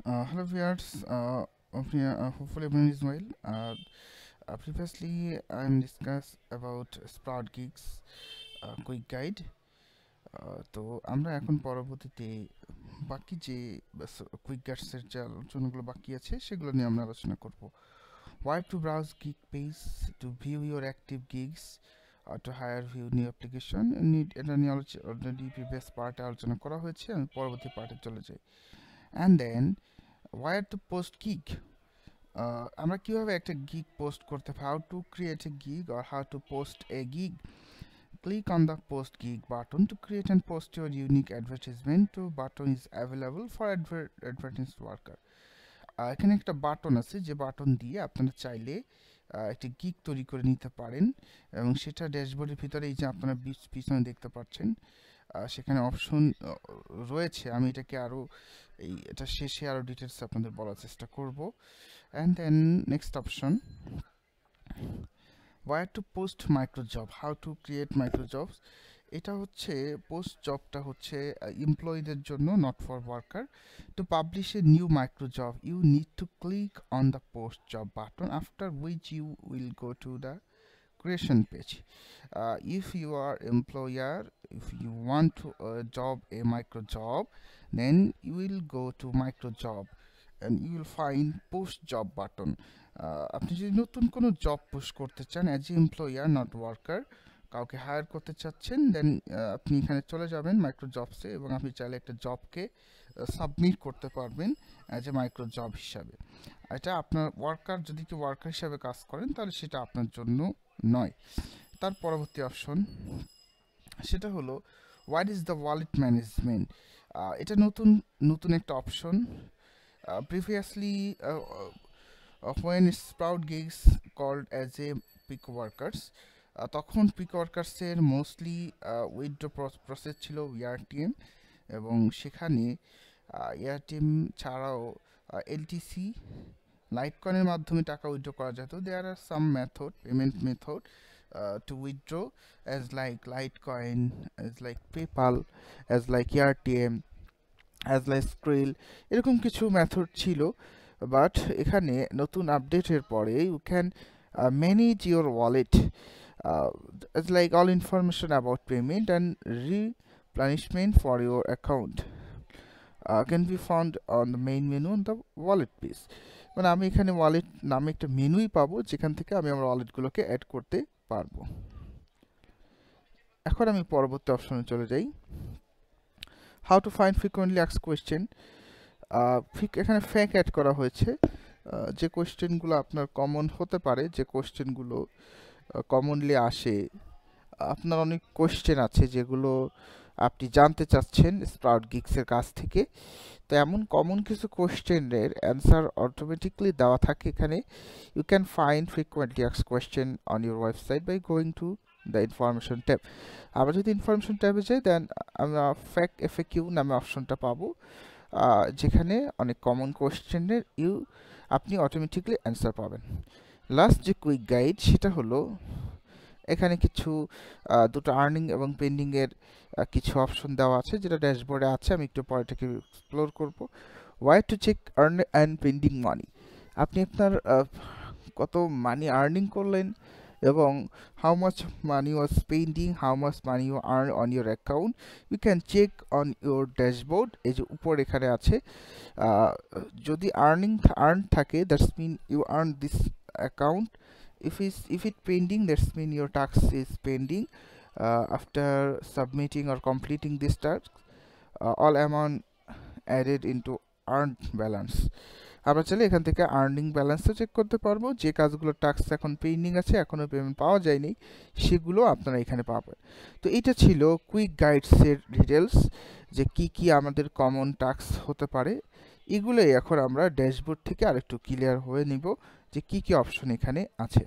Hello viewers, hopefully everyone is well. Previously I'm discussed about Sproutgigs quick guide. তো আমরা এখন পরবর্তীতে বাকি যে কুইক গাইডসের যে আলোচনাগুলো বাকি আছে সেগুলো নিয়ে আমরা আলোচনা করব। Why to browse gig page to view your active gigs or to hire view new application এটা নিয়ে অলরেডি প্রিভিয়াস পার্টে আলোচনা করা হয়েছে। আমি পরবর্তী পার্টে চলে যাই। And then where to post gig, আমরা কিভাবে একটা gig post করতে পারি, how to create a gig or how to post a gig. Click on the post gig button to create and post your unique advertisement. To button is available for advertised worker. এখানে একটা button আছে যে button দিয়ে আপনারা চাইলে একটা gig তৈরি করে নিতে পারেন এবং সেটা ড্যাশবোর্ডের ভিতরে এই যে আপনারা পিছনে দেখতে পাচ্ছেন সেখানে অপশন রয়েছে। আমি এটাকে আরো এটা শেষে আরো ডিটেইলস আপনাদের বলার চেষ্টা করব। and then next option, where to post micro job, how to create micro jobs. এটা হচ্ছে পোস্ট জবটা হচ্ছে এমপ্লয়ীদের জন্য, not for worker. To publish a new micro job you need to click on the post job button, after which you will go to the creation page. If you are employer, if you want to job a micro job, then you will go to micro job and you will find post job button. আপনি যদি নতুন কোনো job post করতে চান as a employer not worker, কাউকে higher করতে চাচ্ছেন, দেন আপনি এখানে চলে যাবেন মাইক্রো জবসে এবং আপনি চাইলে একটা জবকে সাবমিট করতে পারবেন অ্যাজ এ মাইক্রো জব হিসাবে। এটা আপনার ওয়ার্কার, যদি কেউ ওয়ার্কার হিসাবে কাজ করেন তাহলে সেটা আপনার জন্য নয়। তার পরবর্তী অপশন সেটা হলো what is the wallet management. এটা নতুন একটা option. Previously when Sproutgigs called as a pick workers, তখন পিক ওয়ার্কার্সের মোস্টলি উইথড্র প্রসেস ছিল ERTM এবং সেখানে ERTM ছাড়াও LTC লাইটকয়েনের মাধ্যমে টাকা উইথড্র করা যেত। There are some method, payment method to withdraw as like Litecoin, as like PayPal, as like ERTM, as like Skrill, এরকম কিছু মেথড ছিল। বাট এখানে নতুন আপডেটের পরে you can manage your wallet, it's like all information about payment and replenishment for your account can be found on the main menu on the wallet page. মানে আমি এখানে ওয়ালেট নামে একটা মেনুই পাবো যেখান থেকে আমি আমার ওয়ালেটগুলোকে অ্যাড করতে পারবো। এখন আমি পরবর্তী অপশনে চলে যাই, how to find frequently asked question. এখানে ফ্যাক অ্যাড করা হয়েছে, যে কোয়েশ্চেনগুলো আপনার কমন হতে পারে, যে কোয়েশ্চেনগুলো কমনলি আসে। আপনার অনেক কোয়েশ্চেন আছে যেগুলো আপনি জানতে চাচ্ছেন স্প্রাউটগিগসের কাছ থেকে, তো এমন কমন কিছু কোয়েশ্চেনের অ্যান্সার অটোমেটিকলি দেওয়া থাকে এখানে। You can find frequently asked question on your website by going to the information tab. আমরা যদি ইনফরমেশন ট্যাবে যাই দেন আমরা ফ্যাক এফএকিউ নামে অপশনটা পাবো, যেখানে অনেক কমন কোয়েশ্চেনের আপনি অটোমেটিকলি অ্যান্সার পাবেন। লাস্ট যে কুইক গাইড সেটা হলো এখানে কিছু দুটো আর্নিং এবং পেন্ডিংয়ের কিছু অপশন দেওয়া আছে যেটা ড্যাশবোর্ডে আছে, আমি একটু পরে এটাকে এক্সপ্লোর করব। Way to check earn and pending money, আপনি আপনার কত মানি আর্নিং করলেন এবং how much money was pending, how much money you earn on your account, you can check on your dashboard. এই যে উপর এখানে আছে, যদি আর্ন থাকে that's mean you earn this account, if it pending that's mean your tax is pending. After submitting or completing this task, all amount added into earned balance. আমরা চাইলে এখান থেকে আর্নিং ব্যালেন্সও চেক করতে পারবো, যে কাজগুলো টাস্ক এখন পেন্ডিং আছে এখনো পেমেন্ট পাওয়া যায়নি সেগুলো আপনারা এখানে পাবেন। তো এটা ছিল কুইক গাইডসের ডিটেলস, যে কি আমাদের কমন টাস্ক হতে পারে। এগুলোই এখন আমরা ড্যাশবোর্ড থেকে আরেকটু ক্লিয়ার হয়ে নিব যে কি অপশন এখানে আছে।